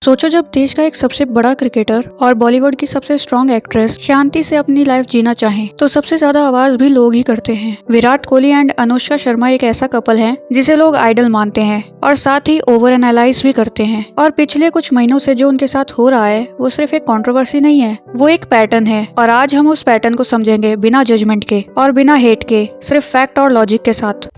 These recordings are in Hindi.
सोचो जब देश का एक सबसे बड़ा क्रिकेटर और बॉलीवुड की सबसे स्ट्रॉन्ग एक्ट्रेस शांति से अपनी लाइफ जीना चाहें, तो सबसे ज्यादा आवाज भी लोग ही करते हैं। विराट कोहली एंड अनुष्का शर्मा एक ऐसा कपल है जिसे लोग आइडल मानते हैं और साथ ही ओवर एनालाइज भी करते हैं। और पिछले कुछ महीनों से जो उनके साथ हो रहा है वो सिर्फ एक कंट्रोवर्सी नहीं है, वो एक पैटर्न है। और आज हम उस पैटर्न को समझेंगे बिना जजमेंट के और बिना हेट के, सिर्फ फैक्ट और लॉजिक के साथ।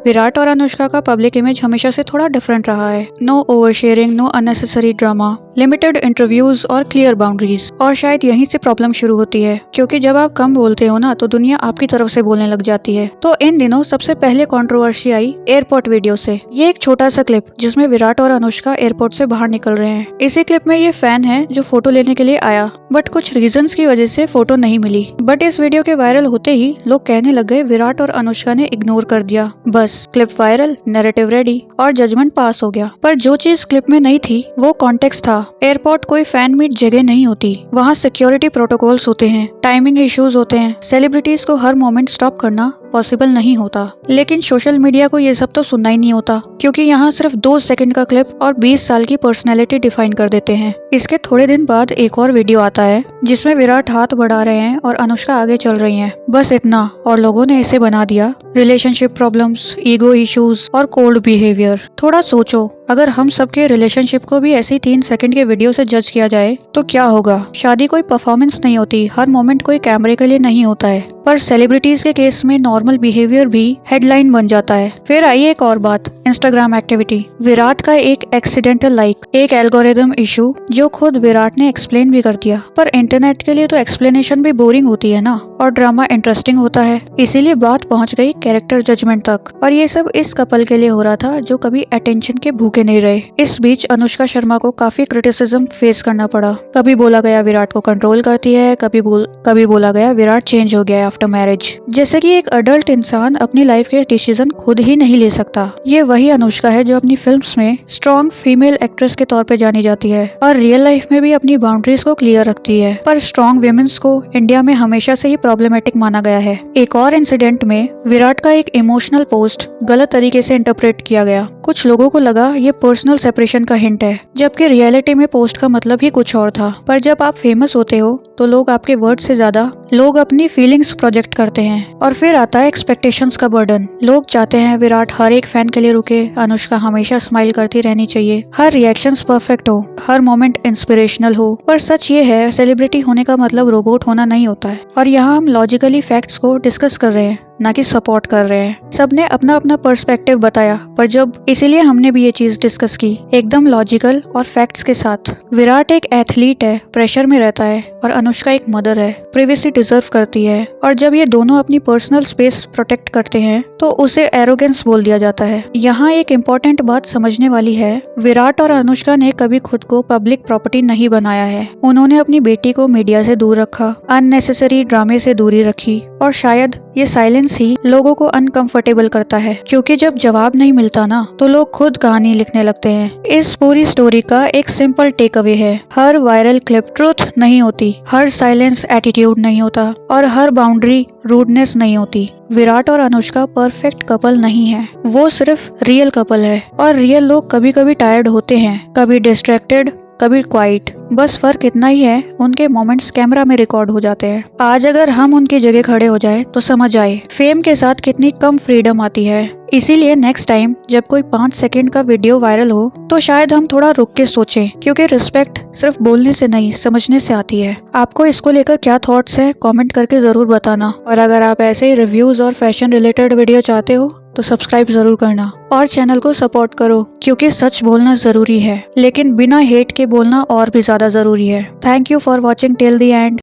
विराट और अनुष्का का पब्लिक इमेज हमेशा से थोड़ा डिफरेंट रहा है। No over sharing, no unnecessary drama, limited interviews और क्लियर बाउंड्रीज। और शायद यहीं से प्रॉब्लम शुरू होती है, क्योंकि जब आप कम बोलते हो ना तो दुनिया आपकी तरफ से बोलने लग जाती है। तो इन दिनों सबसे पहले कंट्रोवर्सी आई एयरपोर्ट वीडियो से। ये एक छोटा सा क्लिप जिसमें विराट और अनुष्का एयरपोर्ट से बाहर निकल रहे हैं। इसी क्लिप में ये फैन है जो फोटो लेने के लिए आया, बट कुछ रीजंस की वजह से फोटो नहीं मिली। बट इस वीडियो के वायरल होते ही लोग कहने लग गए विराट और अनुष्का ने इग्नोर कर दिया। बस क्लिप वायरल, नैरेटिव रेडी और जजमेंट पास हो गया। पर जो चीज क्लिप में नहीं थी वो कॉन्टेक्स्ट था। एयरपोर्ट कोई फैन मीट जगह नहीं होती, वहाँ सिक्योरिटी प्रोटोकॉल्स होते हैं, टाइमिंग इश्यूज होते हैं, सेलिब्रिटीज को हर मोमेंट स्टॉप करना पॉसिबल नहीं होता। लेकिन सोशल मीडिया को ये सब तो सुनना ही नहीं होता, क्योंकि यहाँ सिर्फ 2 सेकंड का क्लिप और 20 साल की पर्सनैलिटी डिफाइन कर देते हैं। इसके थोड़े दिन बाद एक और वीडियो आता है जिसमें विराट हाथ बढ़ा रहे हैं और अनुष्का आगे चल रही हैं। बस इतना, और लोगों ने इसे बना दिया रिलेशनशिप प्रॉब्लम्स, ईगो इश्यूज और कोल्ड बिहेवियर। थोड़ा सोचो, अगर हम सबके रिलेशनशिप को भी ऐसी 3 सेकंड के वीडियो से जज किया जाए तो क्या होगा। शादी कोई परफॉर्मेंस नहीं होती, हर मोमेंट कोई कैमरे के लिए नहीं होता है। पर सेलिब्रिटीज के केस में नॉर्मल बिहेवियर भी हेडलाइन बन जाता है। फिर आई एक और बात, इंस्टाग्राम एक्टिविटी। विराट का एक एक्सीडेंटल लाइक, एक एल्गोरिदम इशू जो खुद विराट ने एक्सप्लेन भी कर दिया। पर इंटरनेट के लिए तो एक्सप्लेनेशन भी बोरिंग होती है ना, और ड्रामा इंटरेस्टिंग होता है। इसीलिए बात पहुंच गई कैरेक्टर जजमेंट तक। और ये सब इस कपल के लिए हो रहा था जो कभी अटेंशन के भूखे नहीं रहे। इस बीच अनुष्का शर्मा को काफी क्रिटिसिज्म फेस करना पड़ा। कभी बोला गया विराट को कंट्रोल करती है, कभी बोला गया विराट चेंज हो गया है आफ्टर मैरिज। जैसे कि एक अडल्ट इंसान अपनी लाइफ के डिसीजन खुद ही नहीं ले सकता। ये वही अनुष्का है जो अपनी फिल्म्स में स्ट्रॉन्ग फीमेल एक्ट्रेस के तौर पे जानी जाती है और रियल लाइफ में भी अपनी बाउंड्रीज को क्लियर रखती है। पर स्ट्रॉन्ग वुमेन्स को इंडिया में हमेशा से ही प्रॉब्लमेटिक माना गया है। एक और इंसिडेंट में विराट का एक इमोशनल पोस्ट गलत तरीके से इंटरप्रेट किया गया। कुछ लोगों को लगा ये पर्सनल सेपरेशन का हिंट है, जबकि रियलिटी में पोस्ट का मतलब ही कुछ और था। पर जब आप फेमस होते हो तो लोग आपके वर्ड से ज्यादा लोग अपनी फीलिंग्स प्रोजेक्ट करते हैं। और फिर आता है एक्सपेक्टेशंस का बर्डन। लोग चाहते हैं विराट हर एक फैन के लिए रुके, अनुष्का हमेशा स्माइल करती रहनी चाहिए, हर रिएक्शंस परफेक्ट हो, हर मोमेंट इंस्पिरेशनल हो। पर सच ये है, सेलिब्रिटी होने का मतलब रोबोट होना नहीं होता है। और यहाँ हम लॉजिकली फैक्ट्स को डिस्कस कर रहे हैं, ना कि सपोर्ट कर रहे हैं। सबने अपना अपना पर्सपेक्टिव बताया, पर जब इसीलिए हमने भी ये चीज डिस्कस की एकदम लॉजिकल और फैक्ट्स के साथ। विराट एक एथलीट है, प्रेशर में रहता है, और अनुष्का एक मदर है, प्रिवेसी डिजर्व करती है। और जब ये दोनों अपनी पर्सनल स्पेस प्रोटेक्ट करते हैं तो उसे एरोगेंस बोल दिया जाता है। यहाँ एक इम्पोर्टेंट बात समझने वाली है, विराट और अनुष्का ने कभी खुद को पब्लिक प्रॉपर्टी नहीं बनाया है। उन्होंने अपनी बेटी को मीडिया से दूर रखा, अननेसेसरी ड्रामे से दूरी रखी, और शायद ये साइलेंस ही लोगों को अनकंफर्टेबल करता है, क्योंकि जब जवाब नहीं मिलता ना तो लोग खुद कहानी लिखने लगते हैं। इस पूरी स्टोरी का एक सिंपल टेक अवे है, हर वायरल क्लिप ट्रुथ नहीं होती, हर साइलेंस एटीट्यूड नहीं होता, और हर बाउंड्री रूडनेस नहीं होती। विराट और अनुष्का परफेक्ट कपल नहीं है, वो सिर्फ रियल कपल है। और रियल लोग कभी कभी टायर्ड होते हैं, कभी डिस्ट्रैक्टेड, कभी क्वाइट। बस फर्क इतना ही है, उनके मोमेंट्स कैमरा में रिकॉर्ड हो जाते हैं। आज अगर हम उनकी जगह खड़े हो जाए तो समझ आए फेम के साथ कितनी कम फ्रीडम आती है। इसीलिए नेक्स्ट टाइम जब कोई 5 सेकंड का वीडियो वायरल हो तो शायद हम थोड़ा रुक के सोचें, क्योंकि रिस्पेक्ट सिर्फ बोलने से नहीं, समझने से आती है। आपको इसको लेकर क्या थॉट्स है, कमेंट करके जरूर बताना। और अगर आप ऐसे ही रिव्यूज और फैशन रिलेटेड वीडियो चाहते हो तो सब्सक्राइब जरूर करना और चैनल को सपोर्ट करो, क्योंकि सच बोलना जरूरी है, लेकिन बिना हेट के बोलना और भी ज्यादा जरूरी है। Thank you for watching till the end.